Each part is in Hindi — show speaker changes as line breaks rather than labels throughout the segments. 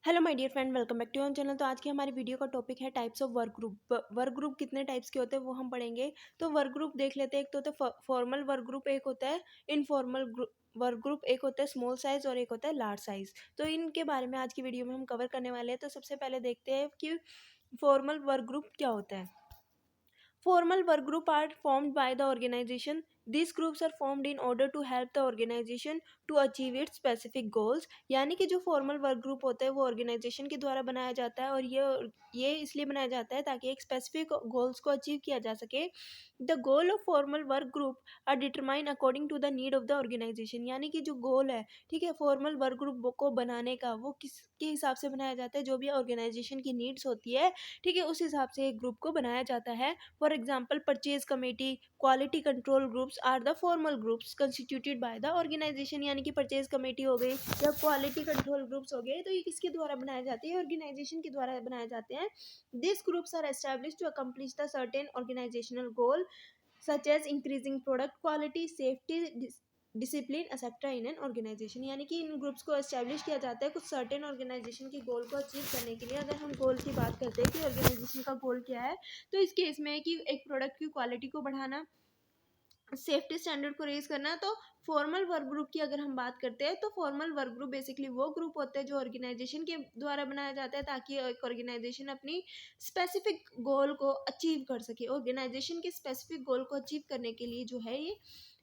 Hello my dear friend, welcome back to on channel. तो आज की हमारी वीडियो का टॉपिक है types of work group. Work group कितने टाइप्स के होते हैं वो हम पढ़ेंगे। तो वर्क ग्रुप देख लेते हैं। एक तो होता है फॉर्मल वर्क ग्रुप, एक होता है इनफॉर्मल वर्क ग्रुप, एक होता है स्मॉल साइज और एक होता है लार्ज साइज। तो इनके बारे में आज की वीडियो में हम कवर करने वाले हैं। तो सबसे पहले देखते हैं कि फॉर्मल वर्क ग्रुप क्या होता है। Formal work group are formed by the organization. These groups are formed in order to help the organization to achieve its specific goals. यानी कि जो फॉर्मल वर्क ग्रुप होता है वो ऑर्गेनाइजेशन के द्वारा बनाया जाता है और ये इसलिए बनाया जाता है ताकि एक स्पेसिफिक गोल्स को अचीव किया जा सके। The goal of formal work group are determine according to the need of the organisation. यानी कि जो गोल है, ठीक है, फॉर्मल वर्क ग्रुप को बनाने का, वो किसके हिसाब से बनाया जाता है, जो भी ऑर्गेनाइजेशन की नीड्स होती है, ठीक है, उस हिसाब से एक ग्रुप को बनाया जाता है। For example, purchase committee, quality control groups are the formal groups constituted by the organization। यानी कि परचेज कमेटी हो गई या क्वालिटी कंट्रोल ग्रुप्स हो गए, तो ये किसके द्वारा बनाए जाते हैं? ऑर्गेनाइजेशन के द्वारा बनाए जाते हैं। These groups are established to accomplish the certain organizational goal such as increasing product quality, safety, discipline etcetera in an organisation. यानी कि इन ग्रुप्स को एस्टेब्लिश किया जाता है कुछ सर्टेन ऑर्गेनाइजेशन के गोल को अचीव करने के लिए। अगर हम गोल की बात करते हैं कि ऑर्गेनाइजेशन का गोल क्या है, तो इस केस में है कि एक प्रोडक्ट की क्वालिटी को बढ़ाना, सेफ्टी स्टैंडर्ड को रेज करना। तो फॉर्मल वर्क ग्रुप की अगर हम बात करते हैं तो फॉर्मल वर्क ग्रुप बेसिकली वो ग्रुप होते हैं जो ऑर्गेनाइजेशन के द्वारा बनाया जाता है ताकि एक ऑर्गेनाइजेशन अपनी स्पेसिफिक गोल को अचीव कर सके। ऑर्गेनाइजेशन के स्पेसिफिक गोल को अचीव करने के लिए जो है ये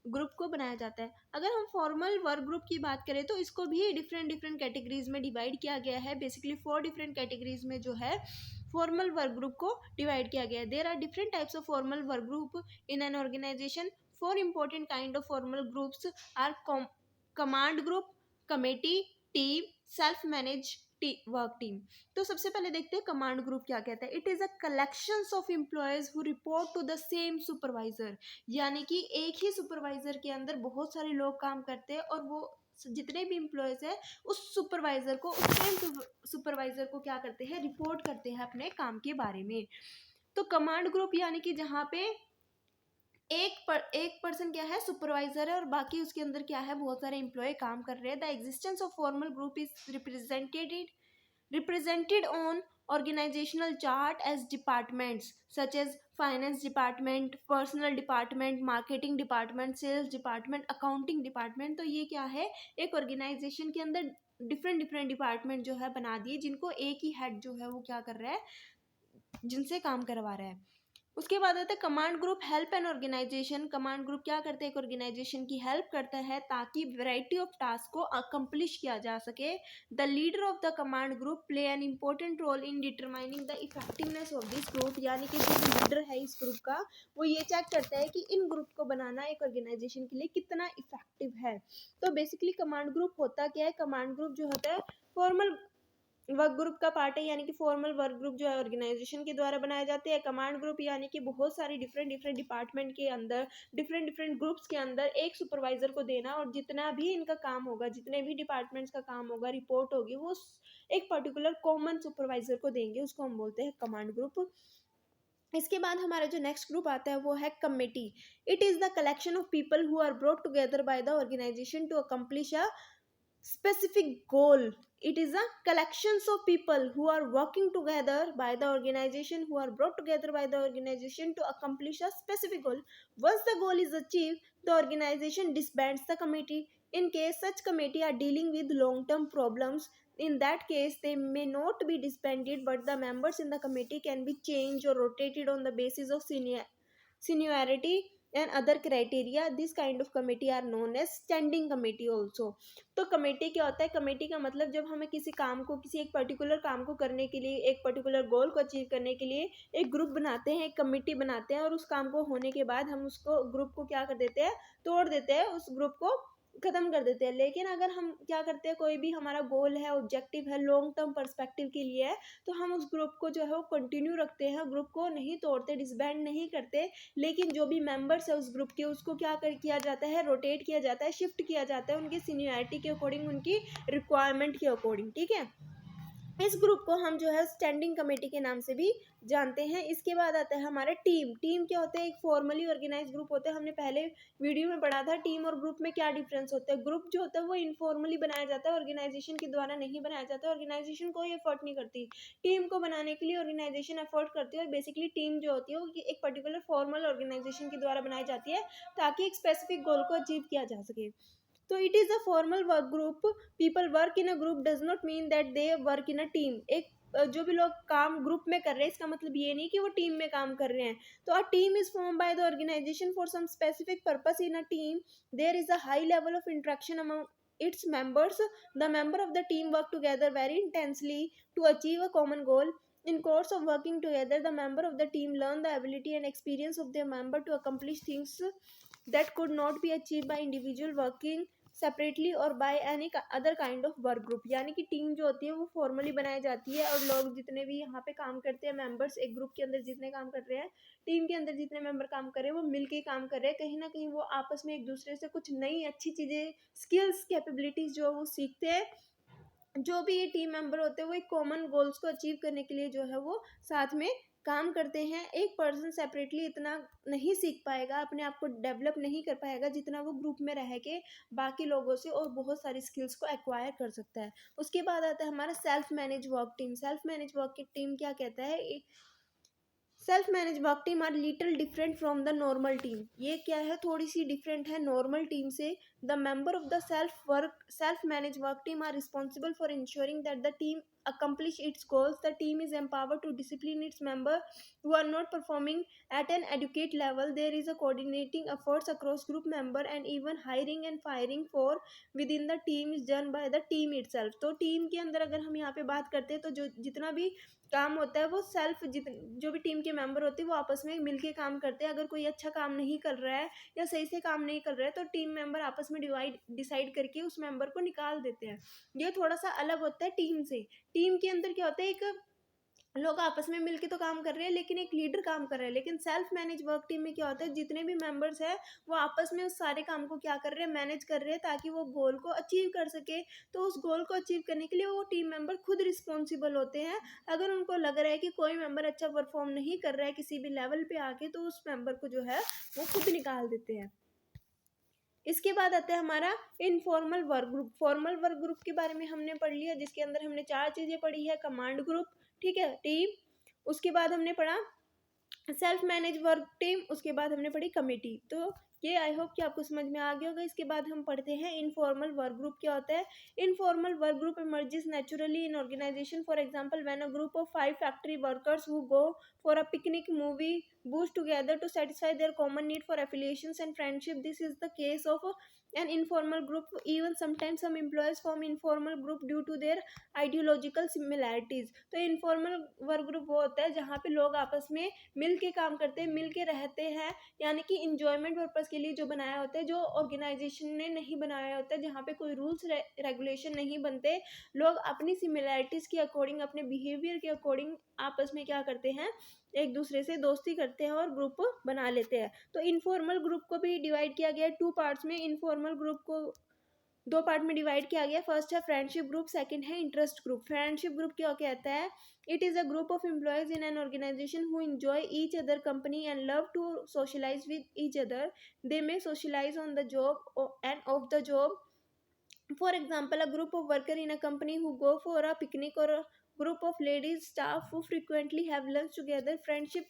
ग्रुप को बनाया जाता है। अगर हम फॉर्मल वर्क ग्रुप की बात करें तो इसको भी डिफरेंट डिफरेंट कैटेगरीज में डिवाइड किया गया है। बेसिकली 4 डिफरेंट कैटेगरीज में जो है फॉर्मल वर्क ग्रुप को डिवाइड किया गया है। There are different types of formal work group in an organisation. 4 important kind of formal groups are command group, committee, team, self managed work team. तो सबसे पहले देखते हैं कमांड ग्रुप क्या कहता है। It is a collections of employees who report to the same supervisor. यानी कि एक ही सुपरवाइजर के अंदर बहुत सारे लोग काम करते हैं और वो जितने भी एम्प्लॉयज है उस सुपरवाइजर को, उस सेम सुपरवाइजर को क्या करते हैं, रिपोर्ट करते हैं अपने काम के बारे में। तो कमांड ग्रुप यानी कि जहाँ पे एक पर्सन क्या है, सुपरवाइजर है, और बाकी उसके अंदर क्या है, बहुत सारे एम्प्लॉय काम कर रहे हैं। The existence of formal group is represented on organizational chart as departments such as finance department, personal department, marketing department, sales department, accounting department। तो ये क्या है, एक ऑर्गेनाइजेशन के अंदर डिफरेंट डिफरेंट डिपार्टमेंट जो है बना दिए जिनको एक ही हेड जो है वो क्या कर रहा है, जिनसे काम करवा रहा है। उसके बाद आता है command group help an organisation. Command group क्या करते हैं, एक ऑर्गेनाइजेशन की हेल्प करता है ताकि वैरायटी ऑफ टास्क को अकम्प्लिश किया जा सके। The leader of the command group play an important role in determining the effectiveness of this group. यानी कि जो लीडर है इस ग्रुप का, वो ये चेक करता है कि इन ग्रुप को बनाना एक ऑर्गेनाइजेशन के लिए कितना इफेक्टिव है। तो बेसिकली कमांड ग्रुप होता क्या है, कमांड ग्रुप जो होता है फॉर्मल वर्क ग्रुप का पार्ट है। यानी कि फॉर्मल वर्क ग्रुप जो है ऑर्गेनाइजेशन के द्वारा बनाए जाते हैं। कमांड ग्रुप यानी कि बहुत सारी डिफरेंट डिफरेंट डिपार्टमेंट के अंदर, डिफरेंट डिफरेंट ग्रुप्स के अंदर एक सुपरवाइजर को देना, और जितना भी इनका काम होगा, जितने भी डिपार्टमेंट्स का काम होगा, रिपोर्ट होगी, वो एक पर्टिकुलर कॉमन सुपरवाइजर को देंगे, उसको हम बोलते हैं कमांड ग्रुप। इसके बाद हमारा जो नेक्स्ट ग्रुप आता है वो है committee. It is the collection of people who are brought together by the organisation to accomplish a specific goal. It is a collections of people who are working together by the organization, who are brought together by the organization to accomplish a specific goal. Once the goal is achieved, the organization disbands the committee. In case such committee are dealing with long term problems, in that case they may not be disbanded, but the members in the committee can be changed or rotated on the basis of seniority and other criteria. This kind of committee are known as standing committee also. तो कमेटी क्या होता है, कमेटी का मतलब जब हमें किसी काम को, किसी एक पर्टिकुलर काम को करने के लिए, एक पर्टिकुलर गोल को अचीव करने के लिए एक ग्रुप बनाते हैं, एक कमेटी बनाते हैं, और उस काम को होने के बाद हम उसको ग्रुप को क्या कर देते हैं, तोड़ देते हैं, उस ग्रुप को खत्म कर देते हैं। लेकिन अगर हम क्या करते हैं, कोई भी हमारा गोल है, ऑब्जेक्टिव है, लॉन्ग टर्म पर्सपेक्टिव के लिए है, तो हम उस ग्रुप को जो है वो कंटिन्यू रखते हैं, ग्रुप को नहीं तोड़ते, डिसबैंड नहीं करते। लेकिन जो भी मेंबर्स है उस ग्रुप के, उसको क्या किया जाता है, रोटेट किया जाता है, शिफ्ट किया जाता है उनकी सीनियरिटी के अकॉर्डिंग, उनकी रिक्वायरमेंट के अकॉर्डिंग, ठीक है। इस ग्रुप को हम जो है स्टैंडिंग कमेटी के नाम से भी जानते हैं। इसके बाद आता है हमारा टीम। टीम क्या होता है? एक फॉर्मली ऑर्गेनाइज ग्रुप होता है। हमने पहले वीडियो में पढ़ा था टीम और ग्रुप में क्या डिफरेंस होता है। ग्रुप जो होता है वो इनफॉर्मली बनाया जाता है, ऑर्गेनाइजेशन के द्वारा नहीं बनाया जाता। ऑर्गेनाइजेशन कोई एफर्ट नहीं करती, टीम को बनाने के लिए ऑर्गेनाइजेशन एफर्ट करती है। और बेसिकली टीम जो होती है वो एक पर्टिकुलर फॉर्मल ऑर्गेनाइजेशन के द्वारा बनाई जाती है ताकि एक स्पेसिफिक गोल को अचीव किया जा सके। तो it is a formal work group. People work in a group does not mean that they work in a team. एक जो भी लोग काम ग्रुप में कर रहे हैं इसका मतलब ये नहीं कि वो टीम में काम कर रहे हैं। तो a team is form by the organisation for some specific purpose. In a team there is a high level of interaction among its members. The member of the team work together very intensely to achieve a common goal. In course of working together, the member of the team learn the ability and experience of their member to accomplish things that could not be achieved by individual working separately और by any other kind of work group. यानी कि टीम जो होती है वो फॉर्मली बनाई जाती है और लोग जितने भी यहाँ पे काम करते हैं, मेंबर्स एक ग्रुप के अंदर जितने काम कर रहे हैं, टीम के अंदर जितने मेंबर काम कर रहे हैं वो मिलके काम कर रहे हैं। कहीं ना कहीं वो आपस में एक दूसरे से कुछ नई अच्छी चीज़ें, स्किल्स, कैपेबिलिटीज जो वो सीखते हैं। जो भी ये टीम मेंबर होते हैं वो एक कॉमन गोल्स को अचीव करने के लिए जो है वो साथ में काम करते हैं। एक पर्सन सेपरेटली इतना नहीं सीख पाएगा, अपने आप को डेवलप नहीं कर पाएगा जितना वो ग्रुप में रह के बाकी लोगों से और बहुत सारी स्किल्स को एक्वायर कर सकता है। उसके बाद आता है हमारा self manage work team. Self manage work की टीम क्या कहता है? Self manage work team are little different from the normal team. ये क्या है? थोड़ी सी डिफरेंट है नॉर्मल टीम से। The member of the self manage work team are responsible for ensuring that the team accomplish its goals. The team is empowered to discipline its member who are not performing at an adequate level. There is a coordinating efforts across group member and even hiring and firing for within the team is done by the team itself. तो टीम के अंदर अगर हम यहाँ पे बात करते हैं तो जो जितना भी काम होता है वो जो भी टीम के मेंबर होते हैं वो आपस में मिलके काम करते हैं। अगर कोई अच्छा काम नहीं कर रहा है या सही से काम नहीं कर रहा है तो टीम मेंबर आपस में डिसाइड करके उस मेंबर को निकाल देते हैं। ये थोड़ा सा अलग होता है टीम से। टीम के अंदर क्या होता है? एक लोग आपस में मिलके तो काम कर रहे हैं लेकिन एक लीडर काम कर रहा है। लेकिन सेल्फ मैनेज वर्क टीम में क्या होता है? जितने भी मेंबर्स हैं वो आपस में उस सारे काम को क्या कर रहे हैं? मैनेज कर रहे हैं ताकि वो गोल को अचीव कर सके। तो उस गोल को अचीव करने के लिए वो टीम मेंबर खुद रिस्पॉन्सिबल होते हैं। अगर उनको लग रहा है कि कोई मेंबर अच्छा परफॉर्म नहीं कर रहा है किसी भी लेवल पे आके तो उस मेंबर को जो है वो खुद निकाल देते हैं। इसके बाद आता है हमारा informal work group. Formal work group के बारे में हमने पढ़ लिया जिसके अंदर हमने 4 चीज़ें पढ़ी है। कमांड ग्रुप, ठीक है, टीम, उसके बाद हमने पढ़ा सेल्फ मैनेज वर्क टीम, उसके बाद हमने पढ़ी कमेटी। तो ये आई होप कि आपको समझ में आ गया होगा। इसके बाद हम पढ़ते हैं इनफॉर्मल वर्क ग्रुप क्या होता है। Informal work group emerges naturally in organisation. For example when a group of 5 factory workers who go for a picnic movie boost together to satisfy their common need for affiliations and friendship. This is the case of an informal group. Even sometimes some employees form informal group due to their ideological similarities. तो इनफॉर्मल वर्क ग्रुप वो होता है जहाँ पे लोग आपस में मिल के काम करते हैं, मिल के रहते हैं, यानी कि इंजॉयमेंट पर्पज़ के लिए जो बनाया होता है, जो ऑर्गेनाइजेशन ने नहीं बनाया होता है, जहाँ पे कोई रूल्स रेगुलेशन नहीं बनते। लोग अपनी सिमिलैरिटीज़ के अकॉर्डिंग, अपने बिहेवियर के अकॉर्डिंग आपस में क्या करते हैं? एक दूसरे से दोस्ती करते हैं और ग्रुप बना लेते हैं। तो इनफॉर्मल ग्रुप को भी डिवाइड किया गया है 2 पार्ट्स में। इनफॉर्मल ग्रुप को 2 पार्ट में डिवाइड किया गया। फर्स्ट है फ्रेंडशिप ग्रुप, सेकंड है इंटरेस्ट ग्रुप। फ्रेंडशिप ग्रुप क्या कहता है? It is a group of employees in an organisation who enjoy each other company and love to socialize with each other. They may socialize on the job and off the job. For example, a group of workers in a company who go for a picnic, or a group of ladies staff who frequently have lunch together. Friendship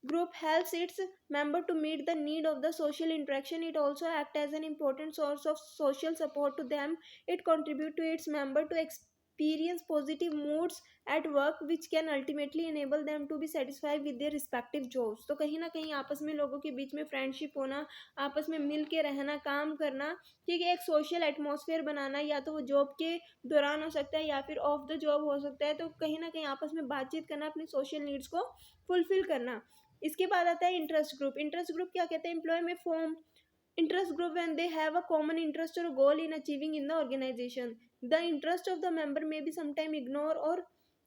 group helps its member to meet the need of the social interaction. It also acts as an important source of social support to them. It contributes to its member to experience positive moods at work which can ultimately enable them to be satisfied with their respective jobs. तो कहीं ना कहीं आपस में लोगों के बीच में फ्रेंडशिप होना, आपस में मिल के रहना, काम करना, ठीक है, एक सोशल एटमॉस्फेयर बनाना, या तो वो जॉब के दौरान हो सकता है या फिर ऑफ द जॉब हो सकता है। तो कहीं ना कहीं आपस में बातचीत करना, अपनी सोशल नीड्स को फुलफिल करना। इसके बाद आता है इंटरेस्ट ग्रुप। इंटरेस्ट ग्रुप क्या कहते हैं? एम्प्लॉय में form interest group when they have a common interest or goal in achieving in the organization. The interest of the member may be sometimes ignored or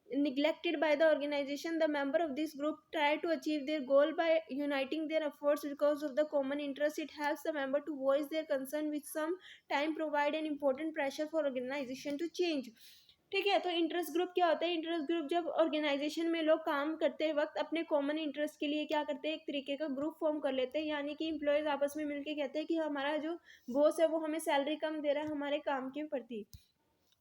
neglected by the organization. The member of this group try to achieve their goal by uniting their efforts because of the common interest. It helps the member to voice their concern, which some time provide an important pressure for organization to change. ठीक है। तो इंटरेस्ट ग्रुप क्या होता है? इंटरेस्ट ग्रुप जब ऑर्गेनाइजेशन में लोग काम करते वक्त अपने कॉमन इंटरेस्ट के लिए क्या करते हैं, एक तरीके का ग्रुप फॉर्म कर लेते हैं, यानी कि एम्प्लॉयज आपस में मिलके कहते हैं कि हमारा जो बॉस है वो हमें सैलरी कम दे रहा है हमारे काम के प्रति।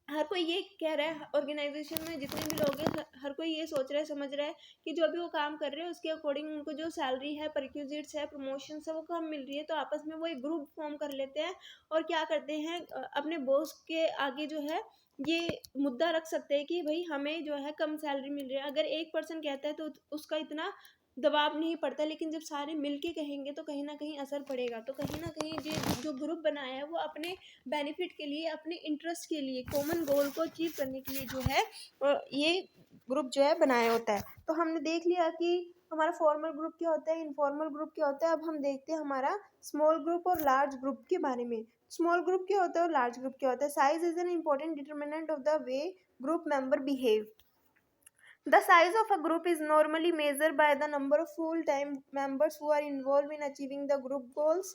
हर कोई ये कह रहा है, ऑर्गेनाइजेशन में जितने भी लोग हैं हर कोई ये सोच रहा है, समझ रहा है कि जो भी वो काम कर रहे हैं उसके अकॉर्डिंग उनको जो सैलरी है, परक्यूजिट्स है, प्रमोशन है, वो कम मिल रही है। तो आपस में वो एक ग्रुप फॉर्म कर लेते हैं और क्या करते हैं, अपने बॉस के आगे जो है ये मुद्दा रख सकते हैं कि भाई हमें जो है कम सैलरी मिल रही है। अगर एक पर्सन कहता है तो उसका इतना दबाव नहीं पड़ता, लेकिन जब सारे मिलके कहेंगे तो कहीं ना कहीं असर पड़ेगा। तो कहीं ना कहीं ये जो ग्रुप बनाया है वो अपने बेनिफिट के लिए, अपने इंटरेस्ट के लिए, कॉमन गोल को अचीव करने के लिए जो है ये ग्रुप जो है बनाया होता है। तो हमने देख लिया कि हमारा फॉर्मल ग्रुप क्या होता है, इनफॉर्मल ग्रुप क्या होता है। अब हम देखते हैं हमारा स्मॉल ग्रुप और लार्ज ग्रुप के बारे में। स्मॉल ग्रुप क्या होता है और लार्ज ग्रुप क्या होता है? Size is an important determinant of the way group member behave. The size of a group is normally measured by the number of full-time members who are involved in achieving the group goals.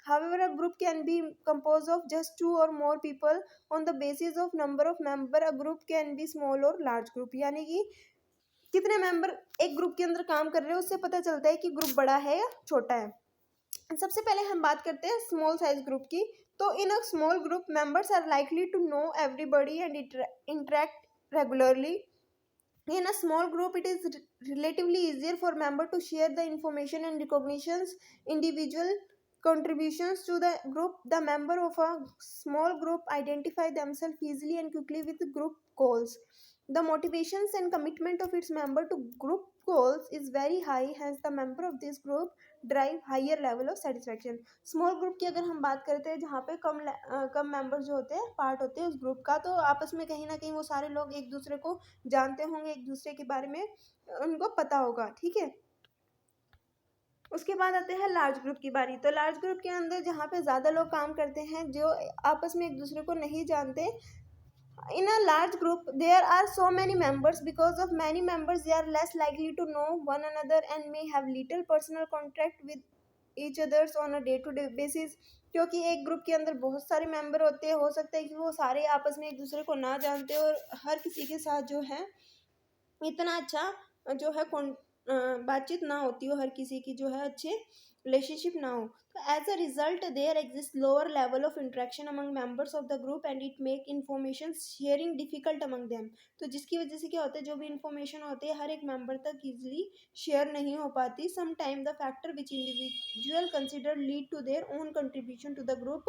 However, a group can be composed of just two or more people. On the basis of number of member, a group can be small or large group. यानी कि कितने मेंबर एक ग्रुप के अंदर काम कर रहे हैं उससे पता चलता है कि ग्रुप बड़ा है या छोटा है। सबसे पहले हम बात करते हैं स्मॉल साइज ग्रुप की। तो in a small group members are likely to know everybody and interact regularly. In a small group, it is relatively easier for members to share the information and recognitions individual contributions to the group. The member of a small group identify themselves easily and quickly with group goals. The motivations and commitment of its member to group goals is very high, hence the member of this group drive higher level of satisfaction. Small group की अगर हम बात करते हैं जहाँ पे कम मेंबर्स जो होते हैं, पार्ट होते हैं उस ग्रुप का, तो आपस में कहीं ना कहीं वो सारे लोग एक दूसरे को जानते होंगे, एक दूसरे के बारे में उनको पता होगा। ठीक है। उसके बाद आते हैं लार्ज ग्रुप की बारी। तो लार्ज ग्रुप के अंदर जहाँ पे ज़्यादा लोग काम करते हैं जो आपस में एक दूसरे को नहीं जानते। In a large group there are so many members, because of many members they are less likely to know one another and may have little personal contact with each others on a day to day basis। क्योंकि एक ग्रुप के अंदर बहुत सारे मेंबर होते हैं, हो सकता है कि वो सारे आपस में एक दूसरे को ना जानते और हर किसी के साथ जो है इतना अच्छा जो है बातचीत ना होती हो, हर किसी की जो है अच्छे रिलेशनशिप ना हो। तो as a result there exist lower level of interaction among members of the group and it make information sharing difficult among them. तो जिसकी वजह से क्या होता है, जो भी इन्फॉर्मेशन होती है हर एक मेंबर तक इजिली शेयर नहीं हो पाती। Some time the factor which individual consider lead to their own contribution to the group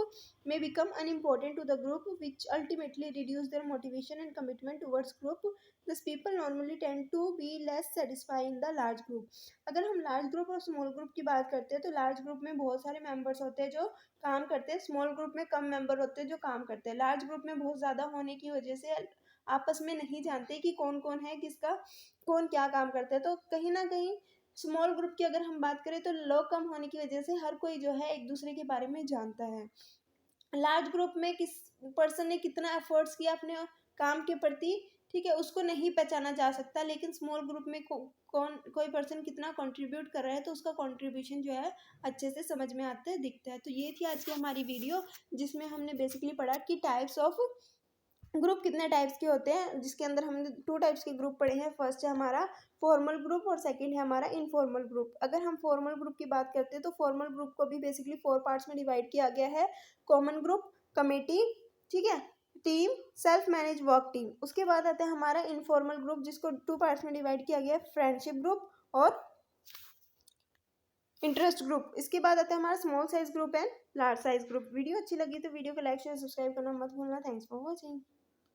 may become unimportant to the group, which ultimately reduce their motivation and commitment towards group. Thus people normally tend to be less satisfied in the large group। अगर हम लार्ज ग्रुप और स्मॉल ग्रुप की बात करते हैं तो लार्ज ग्रुप में बहुत सारे मेंबर्स होते हैं जो काम करते हैं, स्मॉल ग्रुप में कम मेंबर होते हैं जो काम करते हैं। लार्ज ग्रुप में बहुत ज़्यादा होने की वजह से आपस में नहीं जानते कि कौन कौन है, किसका कौन क्या काम करता है। तो कहीं ना कहीं स्मॉल ग्रुप की अगर हम बात करें तो लोग कम होने की वजह से हर कोई जो है एक दूसरे के बारे में जानता है। लार्ज ग्रुप में किस पर्सन ने कितना एफर्ट्स किया अपने काम के प्रति, ठीक है, उसको नहीं पहचाना जा सकता। लेकिन स्मॉल ग्रुप में कौन कोई पर्सन कितना कंट्रीब्यूट कर रहा है तो उसका कंट्रीब्यूशन जो है अच्छे से समझ में आता है, दिखता है। तो ये थी आज की हमारी वीडियो जिसमें हमने बेसिकली पढ़ा कि टाइप्स ऑफ ग्रुप कितने टाइप्स के होते हैं, जिसके अंदर हमने 2 टाइप्स के ग्रुप पढ़े हैं। फर्स्ट है हमारा फॉर्मल ग्रुप और सेकंड है हमारा इनफॉर्मल ग्रुप। अगर हम फॉर्मल ग्रुप की बात करते हैं तो फॉर्मल ग्रुप को भी बेसिकली 4 पार्ट्स में डिवाइड किया गया है। कॉमन ग्रुप, कमेटी, ठीक है, team, self manage work team. उसके बाद आता है हमारा इनफॉर्मल ग्रुप जिसको 2 पार्ट्स में डिवाइड किया गया है, फ्रेंडशिप ग्रुप और इंटरेस्ट ग्रुप। इसके बाद आता है हमारा small size group and large size group. Video अच्छी लगी तो वीडियो को लाइक शेयर सब्सक्राइब करना मत भूलना। Thanks for watching.